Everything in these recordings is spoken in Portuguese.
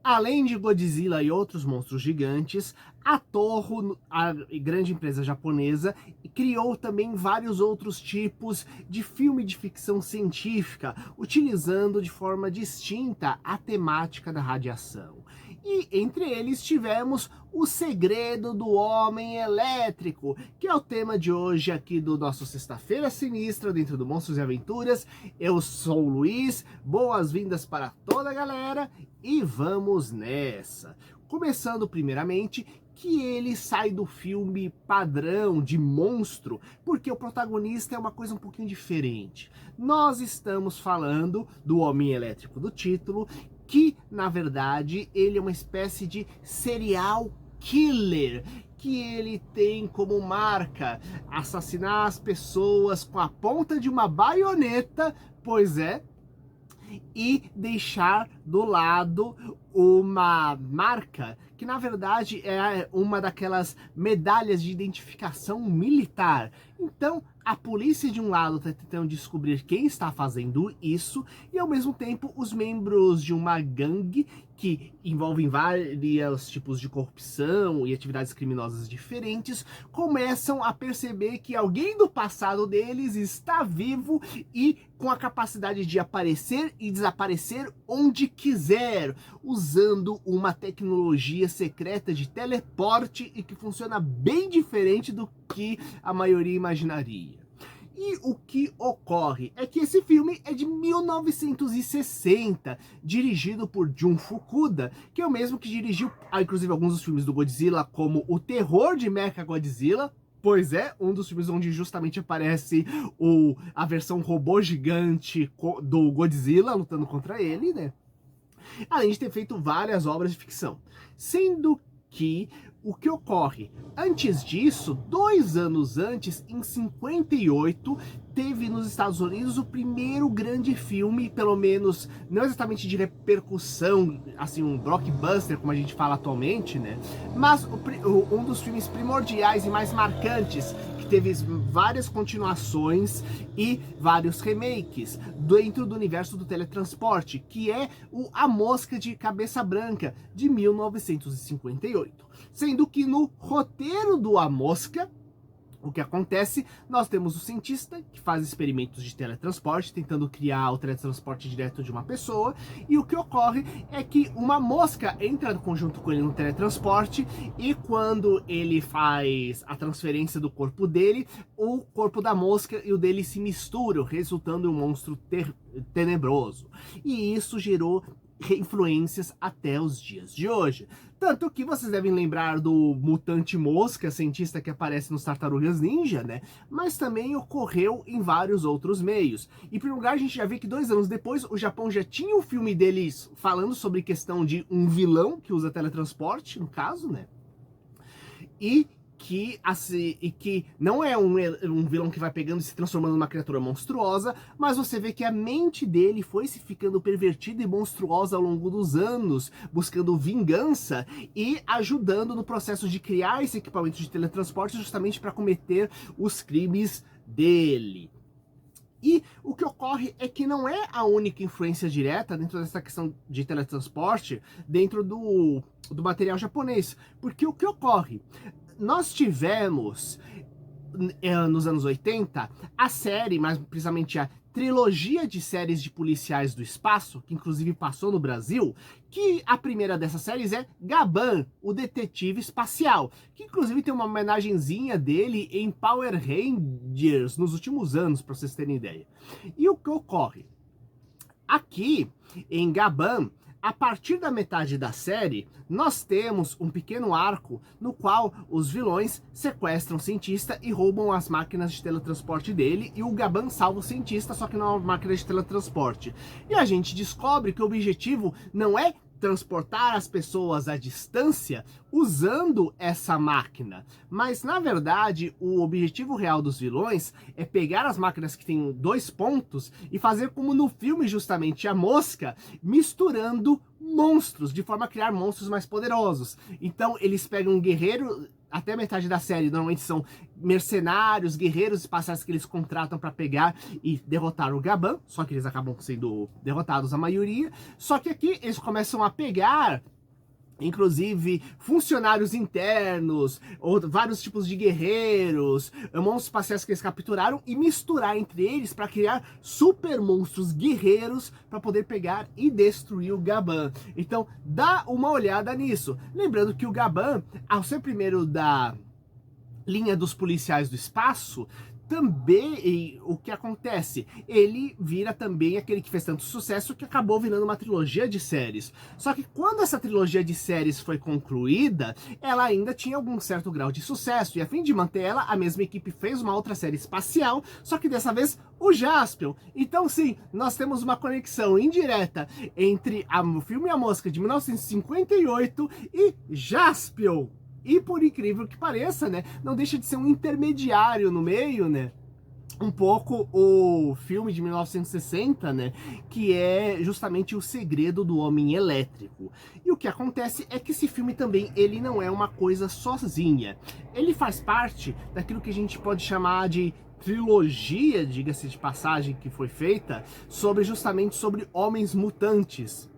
Além de Godzilla e outros monstros gigantes, a Toho, a grande empresa japonesa, criou também vários outros tipos de filme de ficção científica, utilizando de forma distinta a temática da radiação. E entre eles tivemos O Segredo do Homem Elétrico, que é o tema de hoje aqui do nosso Sexta-feira Sinistra, dentro do Monstros e Aventuras. Eu sou o Luiz, boas-vindas para toda a galera e vamos nessa. Começando primeiramente que ele sai do filme padrão de monstro, porque o protagonista é uma coisa um pouquinho diferente. Nós estamos falando do Homem Elétrico do título, que na verdade ele é uma espécie de serial killer, que ele tem como marca assassinar as pessoas com a ponta de uma baioneta, pois é, e deixar do lado uma marca que na verdade é uma daquelas medalhas de identificação militar. Então a polícia de um lado está tentando descobrir quem está fazendo isso e ao mesmo tempo os membros de uma gangue que envolvem vários tipos de corrupção e atividades criminosas diferentes, começam a perceber que alguém do passado deles está vivo e com a capacidade de aparecer e desaparecer onde quiser, usando uma tecnologia secreta de teleporte e que funciona bem diferente do que a maioria imaginaria. E o que ocorre é que esse filme é de 1960, dirigido por Jun Fukuda, que é o mesmo que dirigiu, inclusive, alguns dos filmes do Godzilla, como O Terror de Mechagodzilla. Pois é, um dos filmes onde justamente aparece a versão robô gigante do Godzilla lutando contra ele, né? Além de ter feito várias obras de ficção. Sendo que o que ocorre? Antes disso, 2 anos antes, em 58, teve nos Estados Unidos o primeiro grande filme, pelo menos não exatamente de repercussão, assim, um blockbuster como a gente fala atualmente, né? Mas um dos filmes primordiais e mais marcantes, que teve várias continuações e vários remakes dentro do universo do teletransporte, que é A Mosca de Cabeça Branca, de 1958. Sendo que no roteiro do A Mosca, o que acontece? Nós temos o cientista que faz experimentos de teletransporte, tentando criar o teletransporte direto de uma pessoa, e o que ocorre é que uma mosca entra conjunto com ele no teletransporte, e quando ele faz a transferência do corpo dele, o corpo da mosca e o dele se misturam, resultando em um monstro tenebroso. E isso gerou influências até os dias de hoje. Tanto que vocês devem lembrar do mutante mosca, cientista que aparece nos Tartarugas Ninja, né? Mas também ocorreu em vários outros meios. E, em primeiro lugar, a gente já vê que 2 anos depois, o Japão já tinha um filme deles falando sobre questão de um vilão que usa teletransporte, no caso, né? E que não é um vilão que vai pegando e se transformando numa criatura monstruosa, mas você vê que a mente dele foi se ficando pervertida e monstruosa ao longo dos anos, buscando vingança e ajudando no processo de criar esse equipamento de teletransporte justamente para cometer os crimes dele. E o que ocorre é que não é a única influência direta dentro dessa questão de teletransporte dentro do material japonês, porque o que ocorre? Nós tivemos, nos anos 80, a série, mais precisamente a trilogia de séries de policiais do espaço, que inclusive passou no Brasil, que a primeira dessas séries é Gaban, o detetive espacial, que inclusive tem uma homenagenzinha dele em Power Rangers nos últimos anos, para vocês terem ideia. E o que ocorre? Aqui, em Gaban, a partir da metade da série, nós temos um pequeno arco no qual os vilões sequestram o cientista e roubam as máquinas de teletransporte dele, e o Gaban salva o cientista, só que não é uma máquina de teletransporte. E a gente descobre que o objetivo não é transportar as pessoas à distância usando essa máquina, mas na verdade o objetivo real dos vilões é pegar as máquinas que têm 2 pontos e fazer como no filme justamente A Mosca, misturando monstros, de forma a criar monstros mais poderosos. Então eles pegam um guerreiro, até a metade da série normalmente são mercenários, guerreiros espaciais que eles contratam para pegar e derrotar o Gaban, só que eles acabam sendo derrotados a maioria. Só que aqui eles começam a pegar inclusive funcionários internos, ou vários tipos de guerreiros, monstros espaciais que eles capturaram, e misturar entre eles para criar super monstros guerreiros para poder pegar e destruir o Gaban. Então dá uma olhada nisso. Lembrando que o Gaban, ao ser primeiro da linha dos policiais do espaço, também o que acontece? Ele vira também aquele que fez tanto sucesso que acabou virando uma trilogia de séries. Só que quando essa trilogia de séries foi concluída, ela ainda tinha algum certo grau de sucesso, e a fim de manter ela, a mesma equipe fez uma outra série espacial, só que dessa vez o Jaspion. Então sim, nós temos uma conexão indireta entre o filme A Mosca de 1958 e Jaspion. E por incrível que pareça, né, não deixa de ser um intermediário no meio, né, um pouco o filme de 1960, né, que é justamente O Segredo do Homem Elétrico. E o que acontece é que esse filme também, ele não é uma coisa sozinha. Ele faz parte daquilo que a gente pode chamar de trilogia, diga-se de passagem, que foi feita justamente sobre homens mutantes,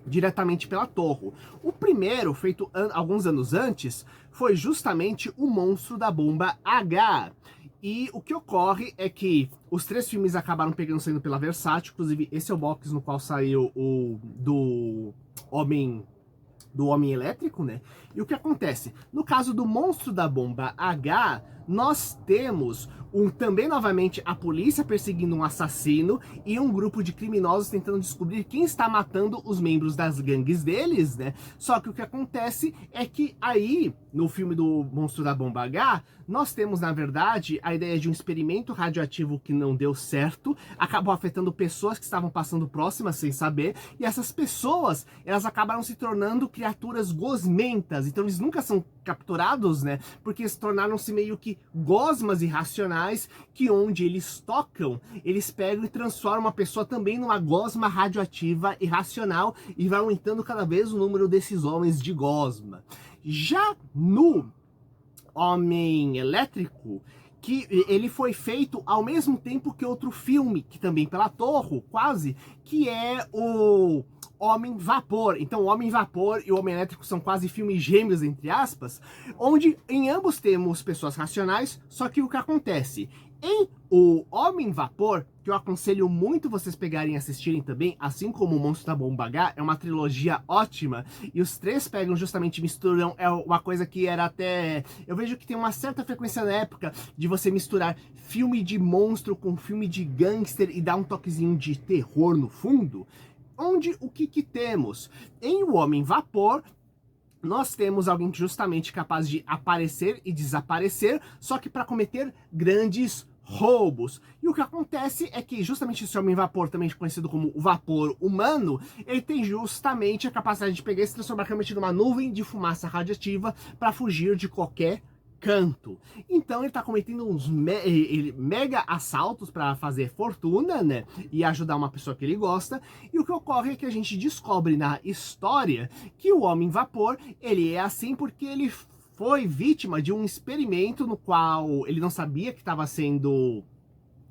diretamente pela Toho. O primeiro, feito alguns anos antes, foi justamente o Monstro da Bomba H. E o que ocorre é que os 3 filmes acabaram saindo pela Versátil, inclusive esse é o box no qual saiu o do Homem Elétrico, né? E o que acontece? No caso do Monstro da Bomba H, nós temos também novamente a polícia perseguindo um assassino e um grupo de criminosos tentando descobrir quem está matando os membros das gangues deles, né? Só que o que acontece é que aí, no filme do Monstro da Bomba H, nós temos, na verdade, a ideia de um experimento radioativo que não deu certo, acabou afetando pessoas que estavam passando próximas sem saber, e essas pessoas, elas acabaram se tornando criaturas gosmentas. Então eles nunca são capturados, né? Porque se tornaram-se meio que gosmas irracionais, que onde eles tocam, eles pegam e transformam a pessoa também numa gosma radioativa irracional, e vai aumentando cada vez o número desses homens de gosma. Já no Homem Elétrico, que ele foi feito ao mesmo tempo que outro filme, que também pela Toho, quase, que é o Homem Vapor. Então o Homem Vapor e o Homem Elétrico são quase filmes gêmeos, entre aspas, onde em ambos temos pessoas racionais, só que o que acontece? Em o Homem Vapor, que eu aconselho muito vocês pegarem e assistirem também, assim como o Monstro da Bomba H, é uma trilogia ótima, e os 3 pegam justamente, misturam, é uma coisa que era até... Eu vejo que tem uma certa frequência na época de você misturar filme de monstro com filme de gangster e dar um toquezinho de terror no fundo, onde o que temos? Em O Homem Vapor, nós temos alguém justamente capaz de aparecer e desaparecer, só que para cometer grandes roubos. E o que acontece é que justamente esse Homem Vapor, também conhecido como o vapor humano, ele tem justamente a capacidade de pegar e se transformar realmente numa nuvem de fumaça radiativa para fugir de qualquer canto. Então ele tá cometendo uns mega assaltos para fazer fortuna, né, e ajudar uma pessoa que ele gosta. E o que ocorre é que a gente descobre na história que o Homem Vapor, ele é assim porque ele foi vítima de um experimento no qual ele não sabia que estava sendo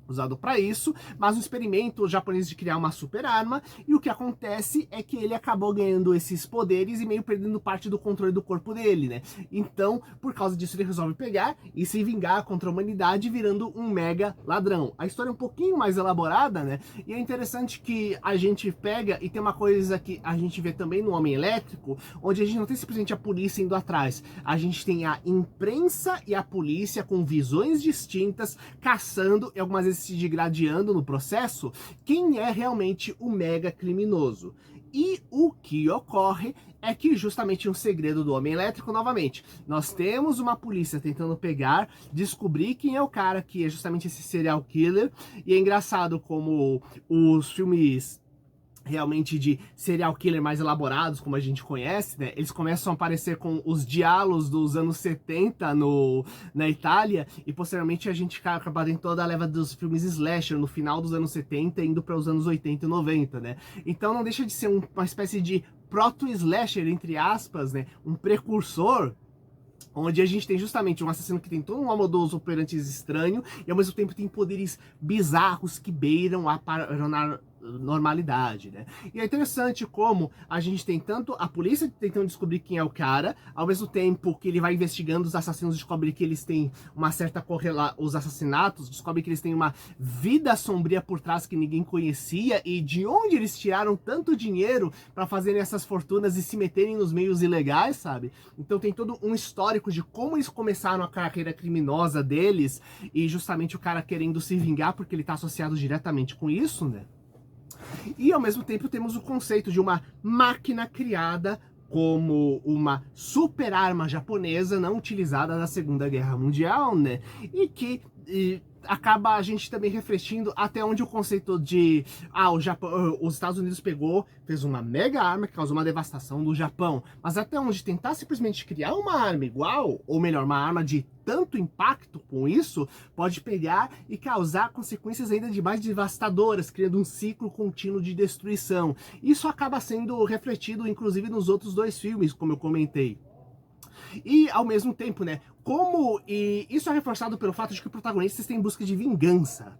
usado para isso, mas um experimento japonês de criar uma super arma, e o que acontece é que ele acabou ganhando esses poderes e meio perdendo parte do controle do corpo dele, né? Então, por causa disso, ele resolve pegar e se vingar contra a humanidade, virando um mega ladrão. A história é um pouquinho mais elaborada, né? E é interessante que a gente pega, e tem uma coisa que a gente vê também no Homem Elétrico, onde a gente não tem simplesmente a polícia indo atrás, a gente tem a imprensa e a polícia com visões distintas, caçando e algumas vezes se degradando no processo, quem é realmente o mega criminoso. E o que ocorre é que justamente um segredo do Homem Elétrico, novamente, nós temos uma polícia tentando pegar, descobrir quem é o cara que é justamente esse serial killer, e é engraçado como os filmes realmente de serial killer mais elaborados, como a gente conhece, né? Eles começam a aparecer com os diálogos dos anos 70 na Itália, e posteriormente a gente acaba em toda a leva dos filmes slasher no final dos anos 70, indo para os anos 80 e 90, né? Então não deixa de ser uma espécie de proto-slasher, entre aspas, né? Um precursor, onde a gente tem justamente um assassino que tem todo um modus operandi estranho e ao mesmo tempo tem poderes bizarros que beiram a normalidade, né? E é interessante como a gente tem tanto a polícia tentando descobrir quem é o cara, ao mesmo tempo que ele vai investigando os assassinos, descobre que eles têm uma certa correlação, os assassinatos, descobre que eles têm uma vida sombria por trás que ninguém conhecia e de onde eles tiraram tanto dinheiro para fazerem essas fortunas e se meterem nos meios ilegais, sabe? Então tem todo um histórico de como eles começaram a carreira criminosa deles e justamente o cara querendo se vingar porque ele está associado diretamente com isso, né? E ao mesmo tempo temos o conceito de uma máquina criada como uma super arma japonesa não utilizada na Segunda Guerra Mundial, né? E que acaba a gente também refletindo até onde o conceito de o Japão, os Estados Unidos fez uma mega arma que causou uma devastação do Japão, mas até onde tentar simplesmente criar uma arma igual, ou melhor, uma arma de tanto impacto com isso, pode pegar e causar consequências ainda de mais devastadoras, criando um ciclo contínuo de destruição. Isso acaba sendo refletido inclusive nos outros dois filmes, como eu comentei. E ao mesmo tempo, né, e isso é reforçado pelo fato de que o protagonista está em busca de vingança.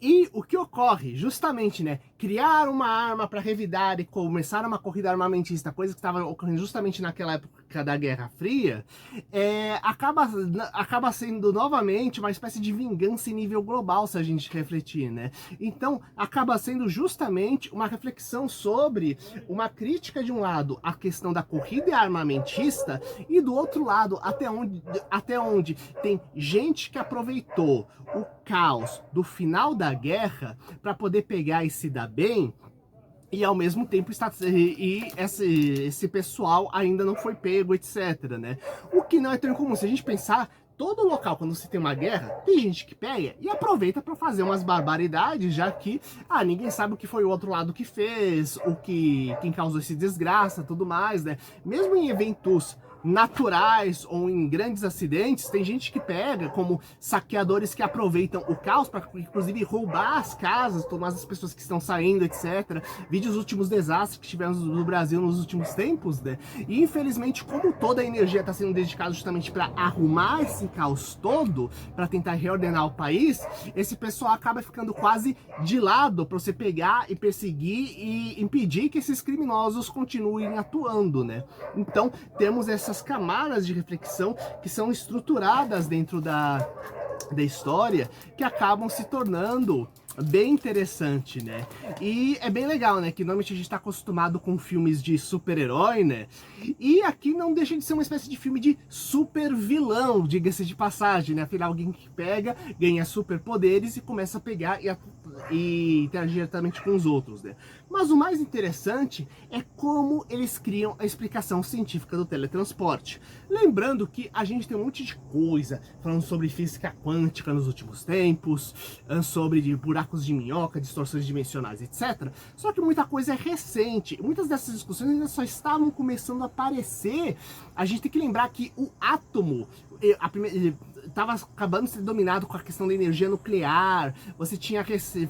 E o que ocorre, justamente, né, criar uma arma para revidar e começar uma corrida armamentista, coisa que estava ocorrendo justamente naquela época da Guerra Fria, acaba sendo novamente uma espécie de vingança em nível global, se a gente refletir, né? Então, acaba sendo justamente uma reflexão sobre uma crítica de um lado, a questão da corrida armamentista, e do outro lado, até onde tem gente que aproveitou o caos do final da guerra para poder pegar e se dar bem, e ao mesmo tempo esse pessoal ainda não foi pego, etc, né? O que não é tão incomum. Se a gente pensar, todo local, quando você tem uma guerra, tem gente que pega e aproveita para fazer umas barbaridades, já que ninguém sabe o que foi o outro lado que fez, quem causou esse desgraça, tudo mais, né? Mesmo em eventos naturais ou em grandes acidentes, tem gente que pega, como saqueadores que aproveitam o caos para inclusive roubar as casas, tomar as pessoas que estão saindo, etc. Vídeos dos últimos desastres que tivemos no Brasil nos últimos tempos, né? E infelizmente, como toda a energia está sendo dedicada justamente para arrumar esse caos todo, para tentar reordenar o país, esse pessoal acaba ficando quase de lado para você pegar e perseguir e impedir que esses criminosos continuem atuando, né? Então, temos essas camadas de reflexão que são estruturadas dentro da história, que acabam se tornando bem interessante, né? E é bem legal, né? Que normalmente a gente tá acostumado com filmes de super-herói, né? E aqui não deixa de ser uma espécie de filme de super vilão, diga-se de passagem, né? Afinal, alguém que pega, ganha superpoderes e começa a pegar e interagir diretamente com os outros, né? Mas o mais interessante é como eles criam a explicação científica do teletransporte. Lembrando que a gente tem um monte de coisa falando sobre física quântica nos últimos tempos, sobre buracos de minhoca, distorções dimensionais, etc. Só que muita coisa é recente. Muitas dessas discussões ainda só estavam começando a aparecer. A gente tem que lembrar que o átomo estava acabando de ser dominado com a questão da energia nuclear.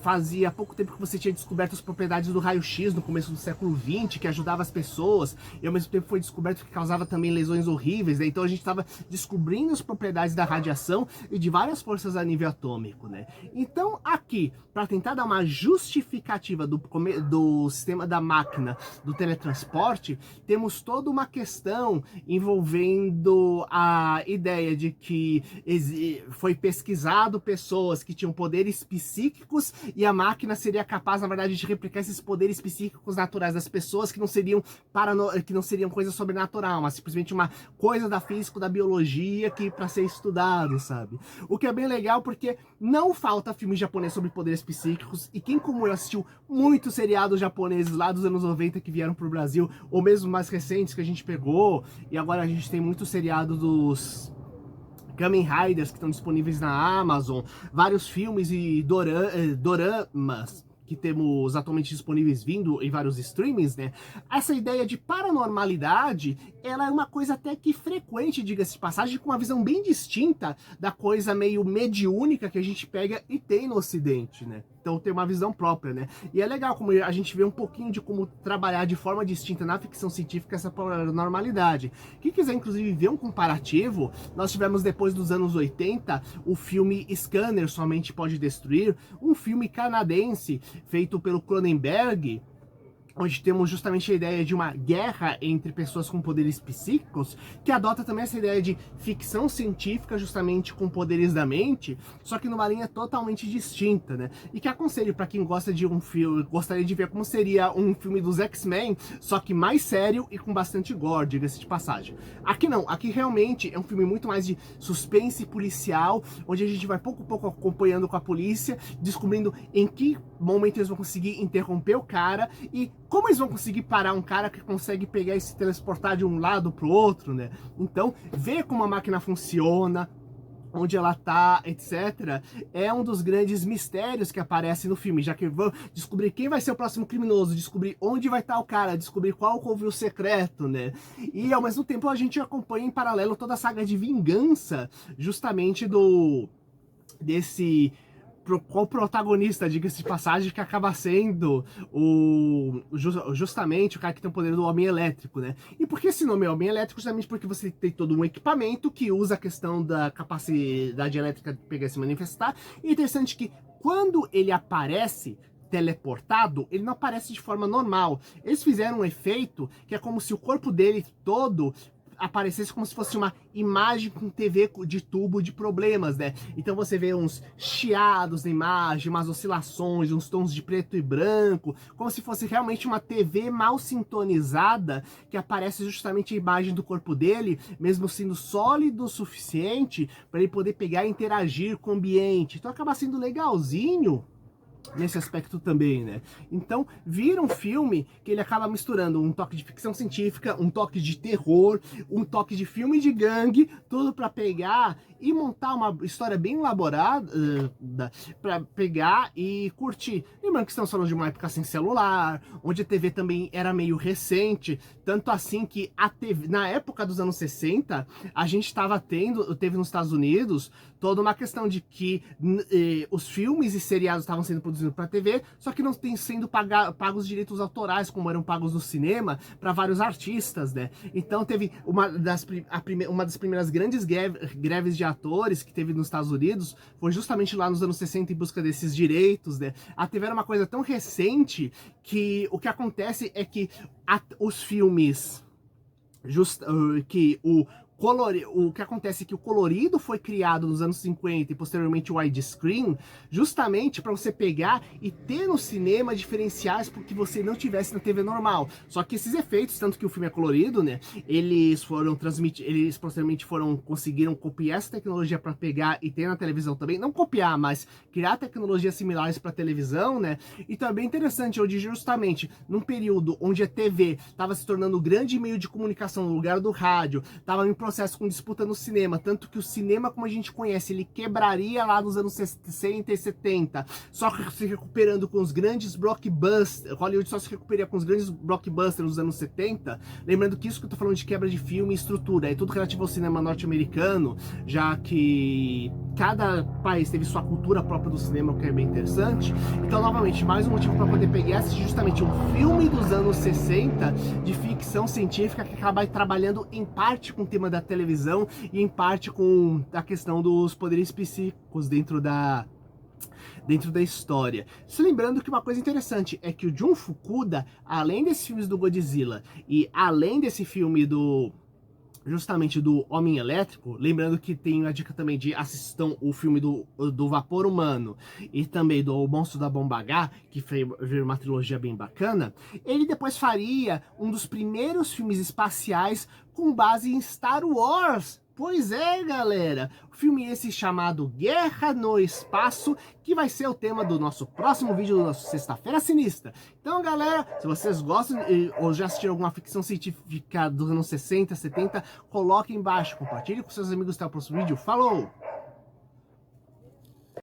Fazia pouco tempo que você tinha descoberto as propriedades do raio-x no começo do século XX, que ajudava as pessoas, e ao mesmo tempo foi descoberto que causava também lesões horríveis, né? Então a gente estava descobrindo as propriedades da radiação e de várias forças a nível atômico, né? Então aqui, para tentar dar uma justificativa do sistema da máquina do teletransporte, temos toda uma questão envolvendo a ideia de que foi pesquisado pessoas que tinham poderes psíquicos e a máquina seria capaz, na verdade, de replicar esses poderes psíquicos naturais das pessoas, que não seriam coisa sobrenatural, mas simplesmente uma coisa da física, da biologia, que para ser estudado, sabe? O que é bem legal porque não falta filme japonês sobre poderes psíquicos, e quem como eu assistiu muitos seriados japoneses lá dos anos 90 que vieram pro Brasil, ou mesmo mais recentes que a gente pegou, e agora a gente tem muito seriado dos Kamen Riders que estão disponíveis na Amazon, vários filmes e doramas que temos atualmente disponíveis vindo em vários streamings, né? Essa ideia de paranormalidade, ela é uma coisa até que frequente, diga-se de passagem, com uma visão bem distinta da coisa meio mediúnica que a gente pega e tem no Ocidente, né? então tem uma visão própria, né? E é legal como a gente vê um pouquinho de como trabalhar de forma distinta na ficção científica essa paranormalidade. Quem quiser, inclusive, ver um comparativo, nós tivemos depois dos anos 80 o filme Scanner, Somente Pode Destruir, um filme canadense feito pelo Cronenberg, onde temos justamente a ideia de uma guerra entre pessoas com poderes psíquicos, que adota também essa ideia de ficção científica justamente com poderes da mente, só que numa linha totalmente distinta, né? E que aconselho para quem gosta de um filme, gostaria de ver como seria um filme dos X-Men, só que mais sério e com bastante gore, diga-se de passagem. Aqui não, aqui realmente é um filme muito mais de suspense policial, onde a gente vai pouco a pouco acompanhando com a polícia, descobrindo em que momento eles vão conseguir interromper o cara e como eles vão conseguir parar um cara que consegue pegar e se transportar de um lado pro outro, né? Então, ver como a máquina funciona, onde ela tá, etc., é um dos grandes mistérios que aparece no filme, já que vão descobrir quem vai ser o próximo criminoso, descobrir onde vai estar o cara, descobrir qual o covil secreto, né? E ao mesmo tempo a gente acompanha em paralelo toda a saga de vingança, justamente desse qual protagonista, diga-se de passagem, que acaba sendo justamente o cara que tem o poder do Homem Elétrico, né? E por que esse nome é Homem Elétrico? Justamente porque você tem todo um equipamento que usa a questão da capacidade elétrica de pegar e se manifestar. E é interessante que quando ele aparece teleportado, ele não aparece de forma normal. Eles fizeram um efeito que é como se o corpo dele todo aparecesse como se fosse uma imagem com TV de tubo de problemas, né? Então você vê uns chiados na imagem, umas oscilações, uns tons de preto e branco, como se fosse realmente uma TV mal sintonizada, que aparece justamente a imagem do corpo dele, mesmo sendo sólido o suficiente para ele poder pegar e interagir com o ambiente. Então acaba sendo legalzinho nesse aspecto também, né? Então, vira um filme que ele acaba misturando um toque de ficção científica, um toque de terror, um toque de filme de gangue, tudo para pegar e montar uma história bem elaborada para pegar e curtir. Lembrando que estamos falando de uma época sem celular, onde a TV também era meio recente, tanto assim que a TV, na época dos anos 60, a gente teve nos Estados Unidos toda uma questão de que os filmes e seriados estavam sendo produzidos para TV, só que não tem sendo pagos direitos autorais, como eram pagos no cinema, para vários artistas, né? Então teve uma das primeiras grandes greves de atores que teve nos Estados Unidos, foi justamente lá nos anos 60 em busca desses direitos, né? A TV era uma coisa tão recente que o que acontece é que os filmes, o que acontece é que o colorido foi criado nos anos 50 e posteriormente o widescreen, justamente para você pegar e ter no cinema diferenciais porque você não tivesse na TV normal. Só que esses efeitos, tanto que o filme é colorido, né, eles posteriormente conseguiram copiar essa tecnologia para pegar e ter na televisão também, não copiar, mas criar tecnologias similares para televisão, né? E também interessante, onde justamente num período onde a TV estava se tornando um grande meio de comunicação no lugar do rádio, estava em processo com disputa no cinema, tanto que o cinema como a gente conhece, ele quebraria lá nos anos 60 e 70, só se recuperando com os grandes blockbusters, Hollywood só se recuperaria com os grandes blockbusters nos anos 70, lembrando que isso que eu tô falando de quebra de filme e estrutura, é tudo relativo ao cinema norte-americano, já que cada país teve sua cultura própria do cinema, o que é bem interessante. Então, novamente, mais um motivo para poder pegar e assistir justamente um filme dos anos 60 de ficção científica que acaba trabalhando em parte com o tema da televisão e em parte com a questão dos poderes psíquicos dentro da história. Se lembrando que uma coisa interessante é que o Jun Fukuda, além desses filmes do Godzilla e além desse filme justamente do Homem Elétrico, lembrando que tem a dica também de assistam o filme do Vapor Humano e também do O Monstro da Bomba H, que foi uma trilogia bem bacana, ele depois faria um dos primeiros filmes espaciais com base em Star Wars. Pois é, galera, o filme esse chamado Guerra no Espaço, que vai ser o tema do nosso próximo vídeo do nosso Sexta-feira Sinistra. Então, galera, se vocês gostam ou já assistiram alguma ficção científica dos anos 60, 70, coloque embaixo, compartilhe com seus amigos até o próximo vídeo. Falou!